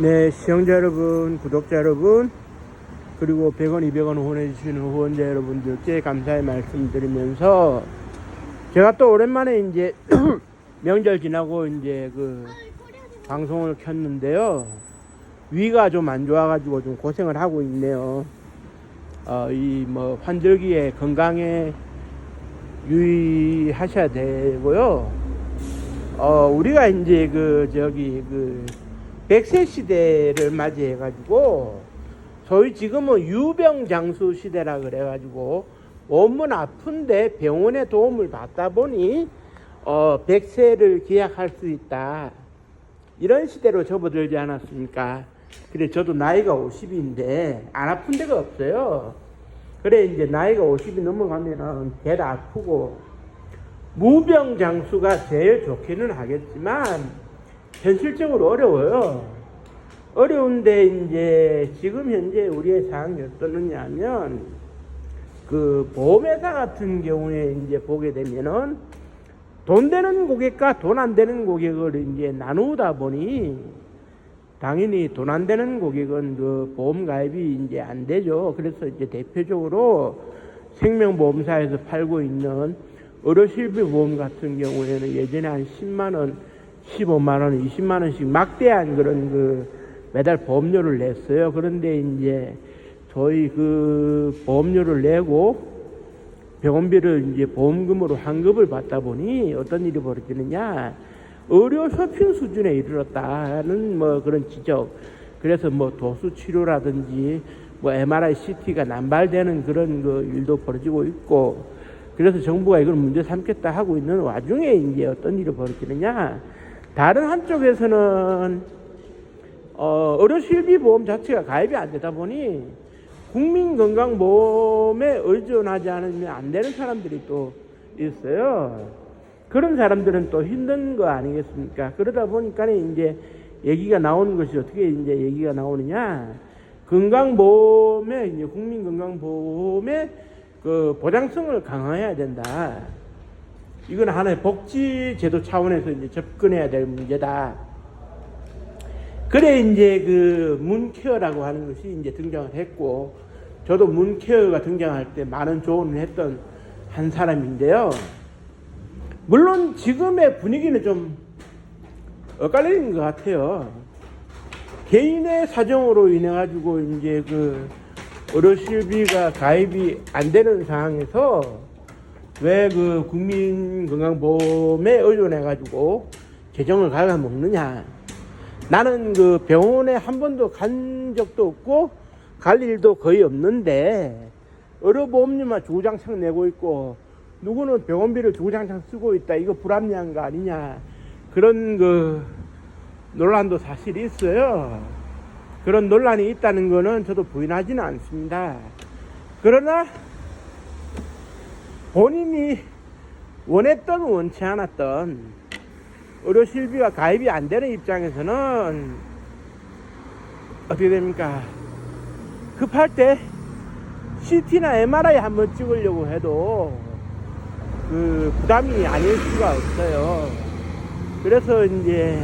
네, 시청자 여러분, 구독자 여러분, 그리고 100원, 200원 후원해주시는 후원자 여러분들께 감사의 말씀드리면서, 제가 또 오랜만에 이제 명절 지나고 이제 방송을 켰는데요. 위가 좀 안 좋아가지고 좀 고생을 하고 있네요. 이 환절기에 건강에 유의하셔야 되고요. 우리가 이제 100세 시대를 맞이해가지고, 소위 지금은 유병장수 시대라 그래가지고, 몸은 아픈데 병원의 도움을 받다 보니, 100세를 기약할 수 있다. 이런 시대로 접어들지 않았습니까? 그래, 저도 나이가 50인데, 안 아픈 데가 없어요. 그래, 이제 나이가 50이 넘어가면은 배도 아프고, 무병장수가 제일 좋기는 하겠지만, 현실적으로 어려워요. 어려운데 이제 지금 현재 우리의 상황이 어떠느냐 하면 보험회사 같은 경우에 이제 보게 되면은 돈 되는 고객과 돈 안 되는 고객을 이제 나누다 보니 당연히 돈 안 되는 고객은 보험 가입이 이제 안 되죠. 그래서 이제 대표적으로 생명보험사에서 팔고 있는 의료실비 보험 같은 경우에는 예전에 한 10만원 15만원, 20만원씩 막대한 그런 매달 보험료를 냈어요. 그런데 이제 저희 보험료를 내고 병원비를 이제 보험금으로 환급을 받다 보니 어떤 일이 벌어지느냐. 의료 쇼핑 수준에 이르렀다는 그런 지적. 그래서 도수 치료라든지 MRI, CT가 남발되는 그런 일도 벌어지고 있고, 그래서 정부가 이걸 문제 삼겠다 하고 있는 와중에 이제 어떤 일이 벌어지느냐. 다른 한쪽에서는 의료실비보험 자체가 가입이 안 되다 보니 국민건강보험에 의존하지 않으면 안 되는 사람들이 또 있어요. 그런 사람들은 또 힘든 거 아니겠습니까? 그러다 보니까 이제 얘기가 나오는 것이 어떻게 이제 얘기가 나오느냐. 건강보험에, 이제 국민건강보험의 보장성을 강화해야 된다. 이건 하나의 복지제도 차원에서 이제 접근해야 될 문제다. 그래 이제 문케어라고 하는 것이 이제 등장을 했고, 저도 문케어가 등장할 때 많은 조언을 했던 한 사람인데요. 물론 지금의 분위기는 좀 엇갈리는 것 같아요. 개인의 사정으로 인해 가지고 이제 의료실비가 가입이 안 되는 상황에서 왜 국민건강보험에 의존해가지고 재정을 갉아먹느냐. 나는 병원에 한 번도 간 적도 없고 갈 일도 거의 없는데 의료보험료만 주구장창 내고 있고 누구는 병원비를 주구장창 쓰고 있다. 이거 불합리한 거 아니냐. 그런 논란도 사실 있어요. 그런 논란이 있다는 거는 저도 부인하지는 않습니다. 그러나 본인이 원했던 원치 않았던 의료실비가 가입이 안 되는 입장에서는 어떻게 됩니까? 급할 때 CT나 MRI 한번 찍으려고 해도 부담이 아닐 수가 없어요. 그래서 이제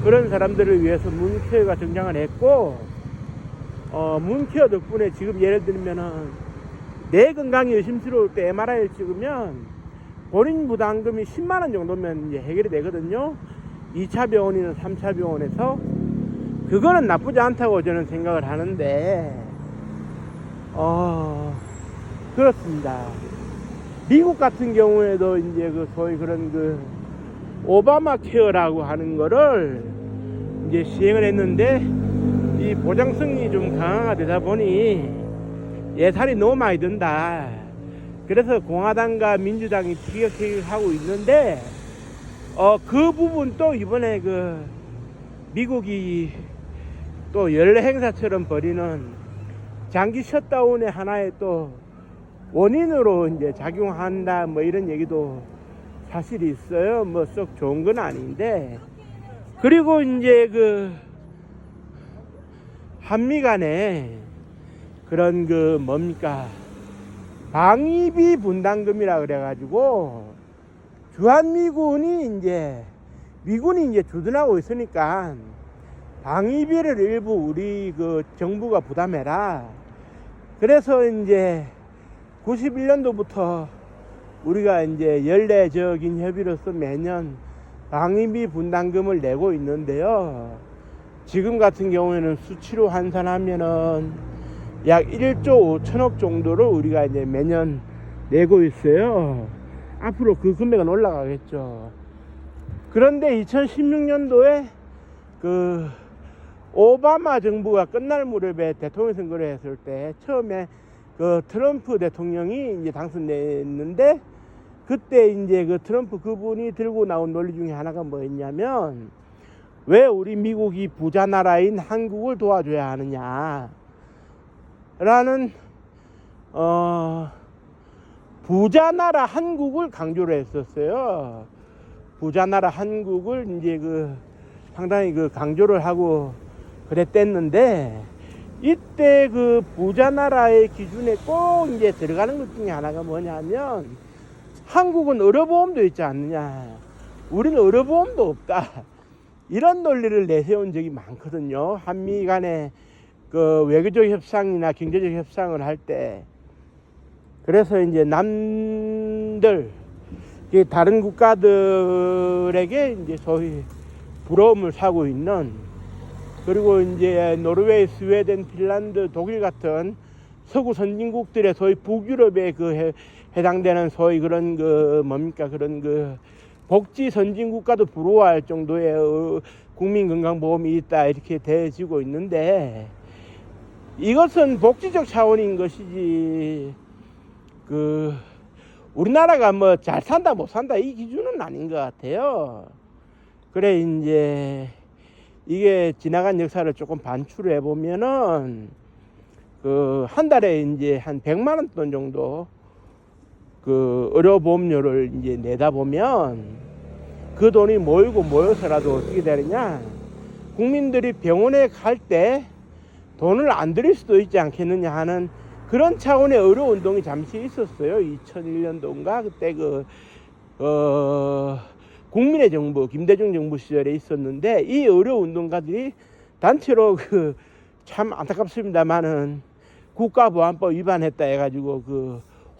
그런 사람들을 위해서 문케어가 등장을 했고, 문케어 덕분에 지금 예를 들면은 내 건강이 의심스러울 때 MRI를 찍으면 본인 부담금이 10만원 정도면 이제 해결이 되거든요. 2차 병원이나 3차 병원에서. 그거는 나쁘지 않다고 저는 생각을 하는데, 그렇습니다. 미국 같은 경우에도 이제 소위 그런 오바마 케어라고 하는 거를 이제 시행을 했는데, 이 보장성이 좀 강화가 되다 보니 예산이 너무 많이 든다. 그래서 공화당과 민주당이 티격태격하고 있는데, 그 부분도 이번에 미국이 또 연례 행사처럼 벌이는 장기 셧다운의 하나의 또 원인으로 이제 작용한다. 이런 얘기도 사실 있어요. 썩 좋은 건 아닌데. 그리고 이제 한미 간에 그런 방위비 분담금이라 그래가지고 주한미군이 이제 미군이 이제 주둔하고 있으니까 방위비를 일부 우리 그 정부가 부담해라. 그래서 이제 91년도부터 우리가 이제 연례적인 협의로서 매년 방위비 분담금을 내고 있는데요. 지금 같은 경우에는 수치로 환산하면은 약 1조 5천억 정도를 우리가 이제 매년 내고 있어요. 앞으로 그 금액은 올라가겠죠. 그런데 2016년도에 그 오바마 정부가 끝날 무렵에 대통령 선거를 했을 때 처음에 그 트럼프 대통령이 이제 당선됐는데, 그때 이제 그 트럼프 그분이 들고 나온 논리 중에 하나가 뭐였냐면, 왜 우리 미국이 부자 나라인 한국을 도와줘야 하느냐 라는 부자 나라 한국을 강조를 했었어요. 부자 나라 한국을 이제 그 상당히 그 강조를 하고 그랬댔는데, 이때 그 부자 나라의 기준에 꼭 이제 들어가는 것 중에 하나가 뭐냐면, 한국은 의료보험도 있지 않느냐, 우리는 의료보험도 없다, 이런 논리를 내세운 적이 많거든요. 한미 간의 그 외교적 협상이나 경제적 협상을 할 때. 그래서 이제 남들, 다른 국가들에게 이제 소위 부러움을 사고 있는, 그리고 이제 노르웨이, 스웨덴, 핀란드, 독일 같은 서구 선진국들의 소위 북유럽에 그 해당되는 소위 그런 그 뭡니까, 그런 그 복지 선진 국가도 부러워할 정도의 국민건강보험이 있다, 이렇게 되어지고 있는데, 이것은 복지적 차원인 것이지 그 우리나라가 뭐 잘 산다 못 산다 이 기준은 아닌 것 같아요. 그래 이제 이게 지나간 역사를 조금 반추를 해보면은 그 한 달에 이제 한 100만 원 돈 정도 그 의료보험료를 이제 내다 보면, 그 돈이 모여서라도 어떻게 되느냐, 국민들이 병원에 갈 때 돈을 안 들일 수도 있지 않겠느냐 하는 그런 차원의 의료운동이 잠시 있었어요. 2001년도인가 그때 국민의 정부, 김대중 정부 시절에 있었는데, 이 의료운동가들이 단체로 참 안타깝습니다만은 국가보안법 위반했다 해가지고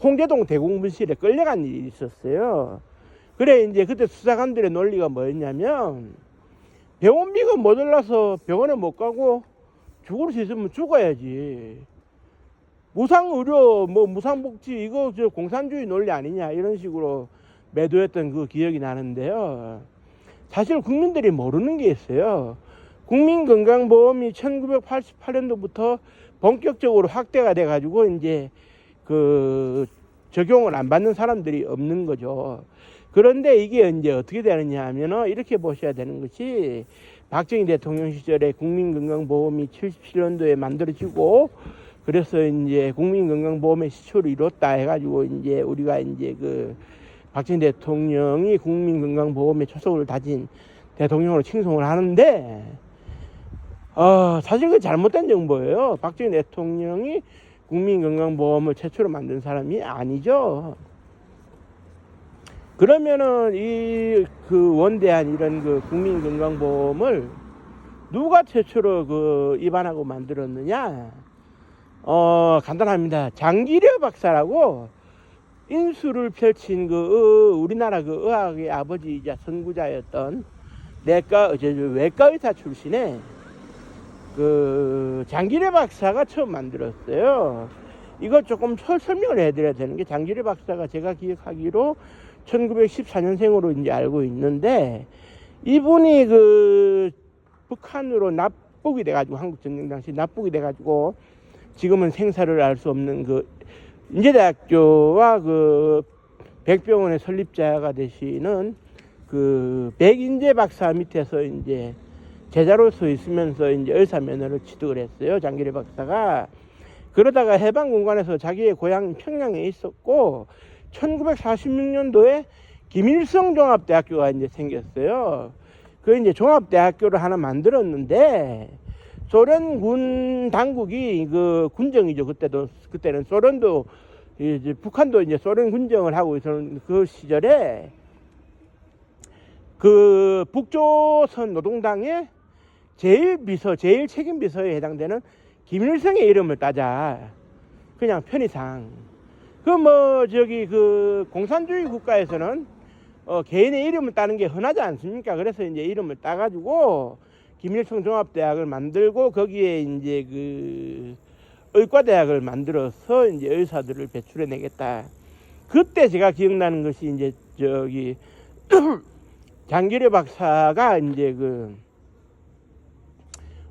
홍제동 대공분실에 끌려간 일이 있었어요. 그래 이제 그때 수사관들의 논리가 뭐였냐면, 병원비가 모자라서 병원에 못 가고 죽을 수 있으면 죽어야지, 무상의료 무상복지 이거 공산주의 논리 아니냐, 이런 식으로 매도했던 그 기억이 나는데요. 사실 국민들이 모르는 게 있어요. 국민건강보험이 1988년도부터 본격적으로 확대가 돼 가지고 이제 적용을 안 받는 사람들이 없는 거죠. 그런데 이게 이제 어떻게 되느냐 하면은, 이렇게 보셔야 되는 것이, 박정희 대통령 시절에 국민건강보험이 77년도에 만들어지고, 그래서 이제 국민건강보험의 시초를 이뤘다 해가지고 이제 우리가 이제 박정희 대통령이 국민건강보험의 초석을 다진 대통령으로 칭송을 하는데, 사실 그 잘못된 정보예요. 박정희 대통령이 국민건강보험을 최초로 만든 사람이 아니죠. 그러면은 이 원대한 이런 국민건강보험을 누가 최초로 입안하고 만들었느냐? 간단합니다. 장기려 박사라고 인수를 펼친 우리나라 의학의 아버지이자 선구자였던 외과 의사 출신의 장기려 박사가 처음 만들었어요. 이거 조금 설명을 해드려야 되는 게, 장기려 박사가 제가 기억하기로 1914년생으로 이제 알고 있는데, 이분이 북한으로 납북이 돼가지고, 한국 전쟁 당시 납북이 돼가지고 지금은 생사를 알 수 없는 인제대학교와 백병원의 설립자가 되시는 백인재 박사 밑에서 이제 제자로서 있으면서 이제 의사 면허를 취득을 했어요, 장기려 박사가. 그러다가 해방공관에서 자기의 고향 평양에 있었고, 1946년도에 김일성 종합대학교가 이제 생겼어요. 이제 종합대학교를 하나 만들었는데, 소련군 당국이 군정이죠. 그때는 소련도 이제 북한도 이제 소련 군정을 하고 있었는 그 시절에 북조선 노동당의 제일 책임 비서에 해당되는 김일성의 이름을 따자. 그냥 편의상. 공산주의 국가에서는 개인의 이름을 따는 게 흔하지 않습니까? 그래서 이제 이름을 따가지고 김일성 종합대학을 만들고 거기에 이제 의과대학을 만들어서 이제 의사들을 배출해내겠다. 그때 제가 기억나는 것이 이제 장기례 박사가 이제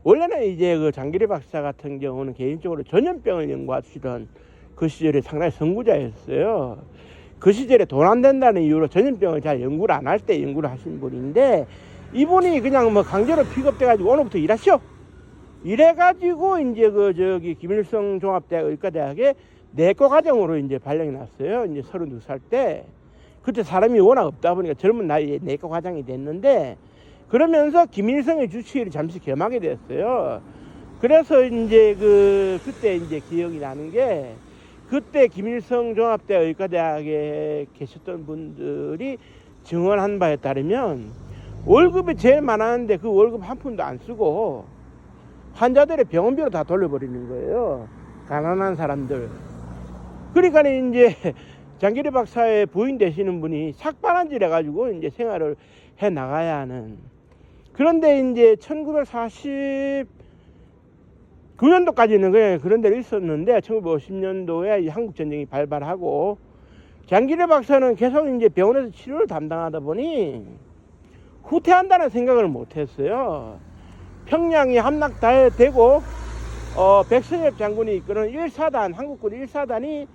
원래는 이제 장기례 박사 같은 경우는 개인적으로 전염병을 연구하시던 그 시절에 상당히 선구자였어요. 그 시절에 돈 안 된다는 이유로 전염병을 잘 연구를 안 할 때 연구를 하신 분인데, 이분이 그냥 강제로 픽업돼가지고 오늘부터 일하시오. 이래가지고 이제 김일성 종합대학 의과대학에 내과 과정으로 이제 발령이 났어요. 이제 32살 때. 그때 사람이 워낙 없다 보니까 젊은 나이에 내과 과장이 됐는데, 그러면서 김일성의 주치의를 잠시 겸하게 됐어요. 그래서 이제 그때 이제 기억이 나는 게, 그때 김일성 종합대학 의과대학에 계셨던 분들이 증언한 바에 따르면 월급이 제일 많았는데 그 월급 한 푼도 안 쓰고 환자들의 병원비로 다 돌려버리는 거예요. 가난한 사람들. 그러니까 이제 장기례 박사의 부인 되시는 분이 삭발한질 해가지고 이제 생활을 해 나가야 하는. 그런데 이제 1949년도까지는 그냥 그런 데로 있었는데 1950년도에 한국전쟁이 발발하고 장기례 박사는 계속 이제 병원에서 치료를 담당하다 보니 후퇴한다는 생각을 못했어요. 평양이 함락되고 백선엽 장군이 이끄는 1사단, 한국군 1사단이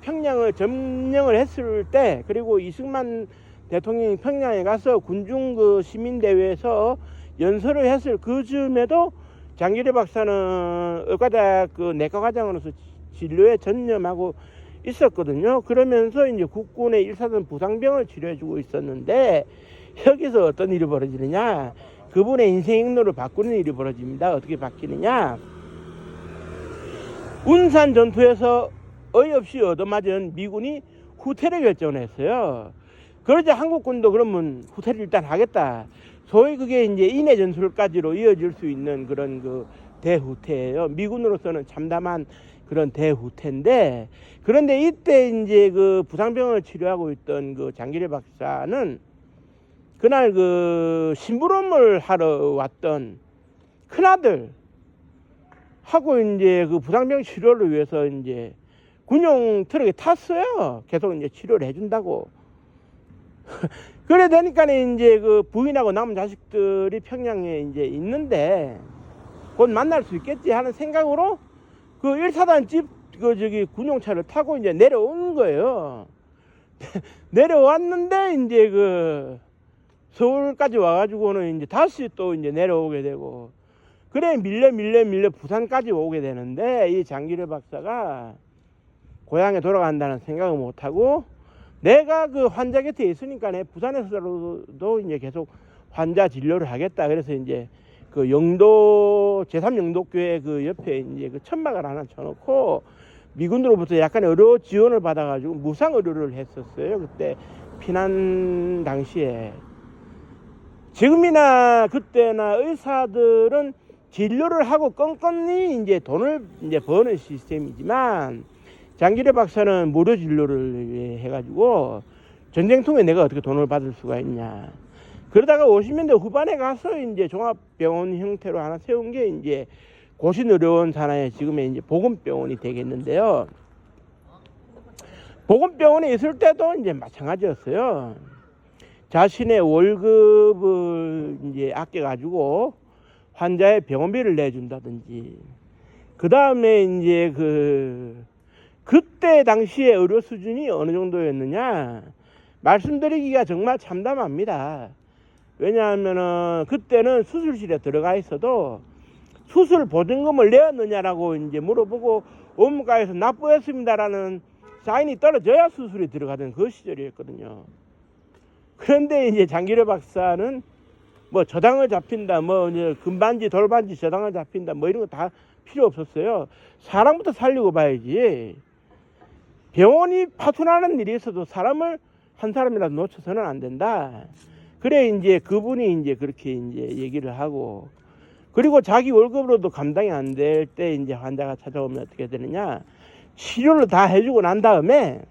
평양을 점령을 했을 때, 그리고 이승만 대통령이 평양에 가서 군중 시민대회에서 연설을 했을 그 즈음에도 장기례 박사는 의과대학 내과과장으로서 진료에 전념하고 있었거든요. 그러면서 이제 국군의 1사단 부상병을 치료해주고 있었는데, 여기서 어떤 일이 벌어지느냐, 그분의 인생 행로를 바꾸는 일이 벌어집니다. 어떻게 바뀌느냐, 운산 전투에서 어이없이 얻어맞은 미군이 후퇴를 결정을 했어요. 그러자 한국군도 그러면 후퇴를 일단 하겠다. 소위 그게 이제 인해 전술까지로 이어질 수 있는 그런 대후퇴예요. 미군으로서는 참담한 그런 대후퇴인데, 그런데 이때 이제 부상병을 치료하고 있던 장기례 박사는 그날 심부름을 하러 왔던 큰아들 하고 이제 부상병 치료를 위해서 이제 군용 트럭에 탔어요. 계속 이제 치료를 해준다고. 그래 되니까 이제 부인하고 남은 자식들이 평양에 이제 있는데 곧 만날 수 있겠지 하는 생각으로 1사단 집 군용차를 타고 이제 내려온 거예요. 내려왔는데 이제 서울까지 와가지고는 이제 다시 또 이제 내려오게 되고, 그래 밀려 부산까지 오게 되는데, 이 장기례 박사가 고향에 돌아간다는 생각을 못하고, 내가 환자 곁에 있으니까 내 부산에서도 이제 계속 환자 진료를 하겠다. 그래서 이제 영도 제3영도교회 옆에 이제 천막을 하나 쳐놓고 미군으로부터 약간의 의료 지원을 받아가지고 무상 의료를 했었어요. 그때 피난 당시에. 지금이나 그때나 의사들은 진료를 하고 껌껌이 이제 돈을 이제 버는 시스템이지만, 장기례 박사는 무료 진료를 해가지고 전쟁통에 내가 어떻게 돈을 받을 수가 있냐. 그러다가 50년대 후반에 가서 이제 종합병원 형태로 하나 세운 게 이제 고신의료원 산하의 지금의 이제 보건병원이 되겠는데요. 보건병원에 있을 때도 이제 마찬가지였어요. 자신의 월급을 이제 아껴가지고 환자의 병원비를 내준다든지, 그 다음에 이제 그때 당시의 의료 수준이 어느 정도였느냐 말씀드리기가 정말 참담합니다. 왜냐하면은 그때는 수술실에 들어가 있어도 수술 보증금을 내었느냐라고 이제 물어보고 업무과에서 납부했습니다라는 사인이 떨어져야 수술이 들어가던 그 시절이었거든요. 그런데 이제 장기례 박사는 저당을 잡힌다, 이제 금반지 돌반지 저당을 잡힌다, 이런 거 다 필요 없었어요. 사람부터 살리고 봐야지. 병원이 파손하는 일이 있어도 사람을 한 사람이라도 놓쳐서는 안 된다. 그래 이제 그분이 이제 그렇게 이제 얘기를 하고, 그리고 자기 월급으로도 감당이 안 될 때 이제 환자가 찾아오면 어떻게 되느냐? 치료를 다 해주고 난 다음에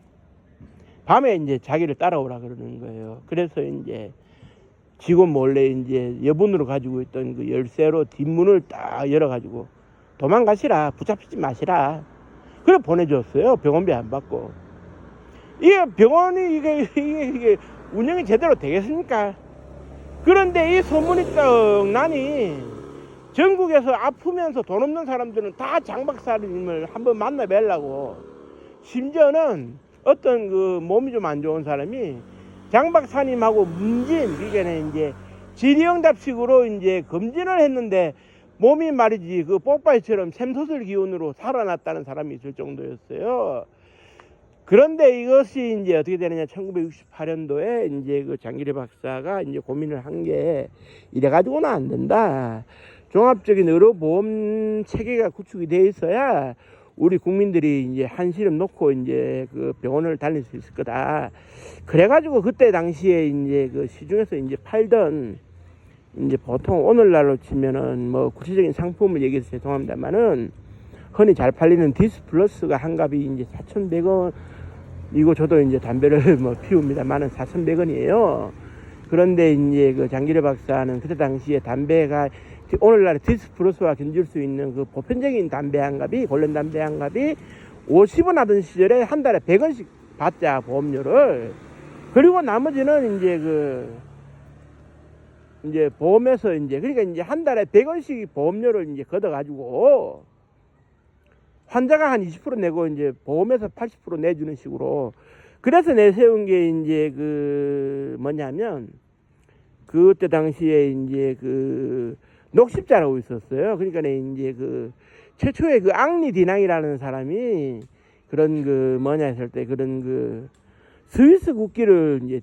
밤에 이제 자기를 따라오라 그러는 거예요. 그래서 이제 직원 몰래 이제 여분으로 가지고 있던 그 열쇠로 뒷문을 딱 열어가지고 도망가시라, 붙잡히지 마시라. 그래 보내줬어요. 병원비 안 받고. 이게 병원이 이게 운영이 제대로 되겠습니까? 그런데 이 소문이 떡 나니 전국에서 아프면서 돈 없는 사람들은 다 장 박사님을 한번 만나 뵈려고, 심지어는 어떤 그 몸이 좀 안 좋은 사람이 장 박사님하고 문진, 그러니까 이제 질의응답식으로 이제 검진을 했는데 몸이 말이지 그 뽀빠이처럼 샘솟을 기운으로 살아났다는 사람이 있을 정도였어요. 그런데 이것이 이제 어떻게 되느냐, 1968년도에 이제 그 장기래 박사가 이제 고민을 한 게, 이래 가지고는 안 된다. 종합적인 의료보험 체계가 구축이 돼 있어야 우리 국민들이 이제 한시름 놓고 이제 그 병원을 다닐 수 있을 거다. 그래가지고 그때 당시에 이제 그 시중에서 이제 팔던, 이제 보통 오늘날로 치면은 뭐 구체적인 상품을 얘기해서 죄송합니다만은 흔히 잘 팔리는 디스플러스가 한 갑이 이제 4,100원. 이거 저도 이제 담배를 뭐 피웁니다만은 4,100원이에요. 그런데 이제 그 장기래 박사는 그때 당시에 담배가 오늘날 디스플러스와 견줄 수 있는 그 보편적인 담배 한 갑이, 골련 담배 한 갑이 50원 하던 시절에 한 달에 100원씩 받자, 보험료를. 그리고 나머지는 이제 보험에서 그러니까 이제 한 달에 100원씩 보험료를 이제 걷어가지고 환자가 한 20% 내고 이제 보험에서 80% 내주는 식으로. 그래서 내세운 게 이제 그 뭐냐면, 그때 당시에 이제 그 녹십자라고 있었어요. 그러니까 이제 그 최초의 그 앙리 디낭이라는 사람이 그런 그 뭐냐 했을 때 그런 그 스위스 국기를 이제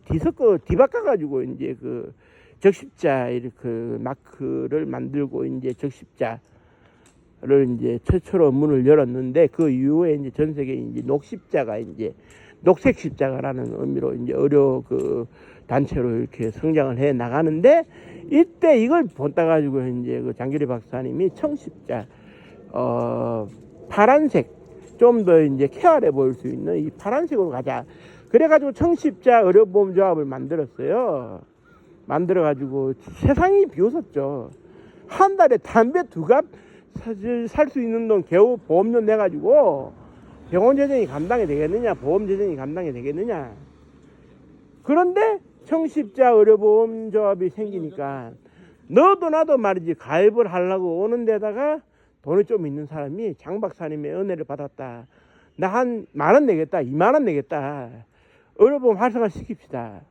뒤바꿔가지고 이제 그 적십자 이렇게 마크를 만들고 이제 적십자를 이제 최초로 문을 열었는데, 그 이후에 이제 전 세계 이제 녹십자가 이제 녹색 십자가라는 의미로 이제 의료 그 단체로 이렇게 성장을 해 나가는데, 이때 이걸 본따 가지고 이제 그 장기래 박사님이 청십자, 파란색, 좀 더 이제 쾌활해 보일 수 있는 이 파란색으로 가자. 그래가지고 청십자 의료보험조합을 만들었어요. 만들어가지고 세상이 비웃었죠. 한 달에 담배 2갑 살 수 있는 돈 겨우 보험료 내가지고 병원 재정이 감당이 되겠느냐, 보험 재정이 감당이 되겠느냐. 그런데 청십자 의료보험조합이 생기니까 너도 나도 말이지 가입을 하려고 오는 데다가 돈이 좀 있는 사람이 장 박사님의 은혜를 받았다. 나 한 10,000원 내겠다, 20,000원 내겠다. 의료보험 활성화 시킵시다.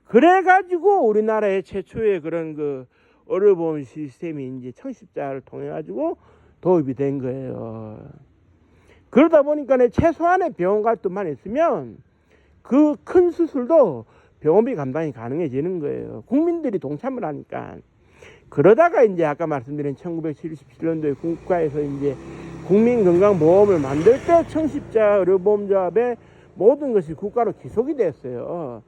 그래가지고 우리나라의 최초의 그런 그 의료보험 시스템이 이제 청십자를 통해 가지고 도입이 된 거예요. 그러다 보니까 최소한의 병원 갈 돈만 있으면 그 큰 수술도 병원비 감당이 가능해지는 거예요. 국민들이 동참을 하니까. 그러다가 이제 아까 말씀드린 1977년도에 국가에서 이제 국민건강보험을 만들 때 청십자 의료보험조합의 모든 것이 국가로 기속이 됐어요.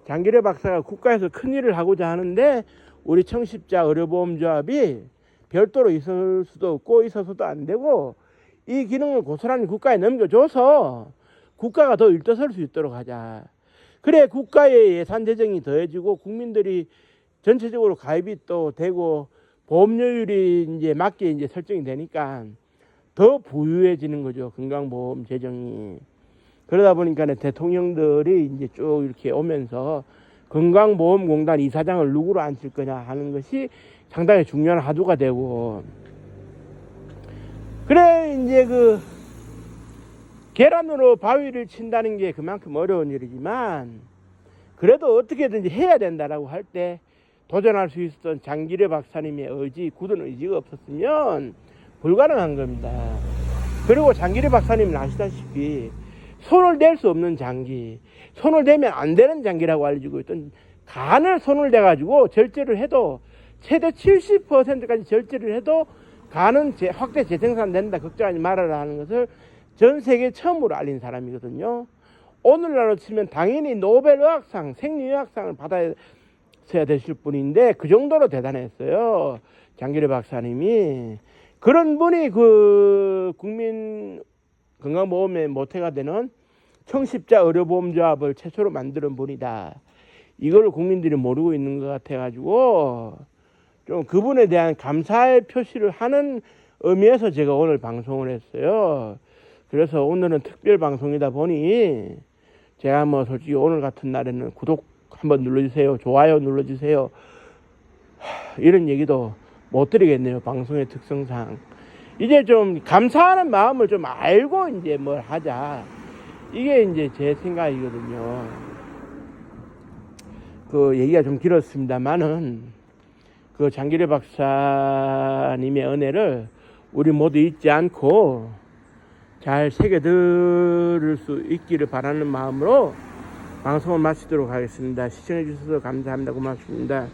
장기래 박사가 국가에서 큰일을 하고자 하는데 우리 청십자 의료보험조합이 별도로 있을 수도 없고 있어서도 안 되고, 이 기능을 고스란히 국가에 넘겨줘서 국가가 더 일떠설 수 있도록 하자. 그래 국가의 예산 재정이 더해지고 국민들이 전체적으로 가입이 또 되고 보험료율이 이제 맞게 이제 설정이 되니까 더 부유해지는 거죠, 건강보험 재정이. 그러다 보니까 대통령들이 이제 쭉 이렇게 오면서 건강보험공단 이사장을 누구로 앉힐 거냐 하는 것이 상당히 중요한 화두가 되고, 그래 이제 그 계란으로 바위를 친다는 게 그만큼 어려운 일이지만 그래도 어떻게든지 해야 된다라고 할 때 도전할 수 있었던 장기래 박사님의 의지, 굳은 의지가 없었으면 불가능한 겁니다. 그리고 장기래 박사님은 아시다시피 손을 댈 수 없는 장기, 손을 대면 안 되는 장기라고 알려지고 있던 간을 손을 대가지고 절제를 해도 최대 70%까지 절제를 해도 간은 확대 재생산된다, 걱정하지 말아라 하는 것을 전 세계 처음으로 알린 사람이거든요. 오늘날로 치면 당연히 노벨의학상, 생리의학상을 받아야 되실 분인데 그 정도로 대단했어요. 장기래 박사님이 그런 분이 그 국민 건강보험의 모태가 되는 청십자 의료보험조합을 최초로 만드는 분이다. 이걸 국민들이 모르고 있는 것 같아가지고 좀 그분에 대한 감사의 표시를 하는 의미에서 제가 오늘 방송을 했어요. 그래서 오늘은 특별 방송이다 보니 제가 뭐 솔직히 오늘 같은 날에는 구독 한번 눌러주세요. 좋아요 눌러주세요. 이런 얘기도 못 드리겠네요. 방송의 특성상. 이제 좀 감사하는 마음을 좀 알고 이제 뭘 하자. 이게 이제 제 생각이거든요. 그 얘기가 좀 길었습니다만은 그 장기래 박사님의 은혜를 우리 모두 잊지 않고 잘 새겨들을 수 있기를 바라는 마음으로 방송을 마치도록 하겠습니다. 시청해 주셔서 감사합니다. 고맙습니다.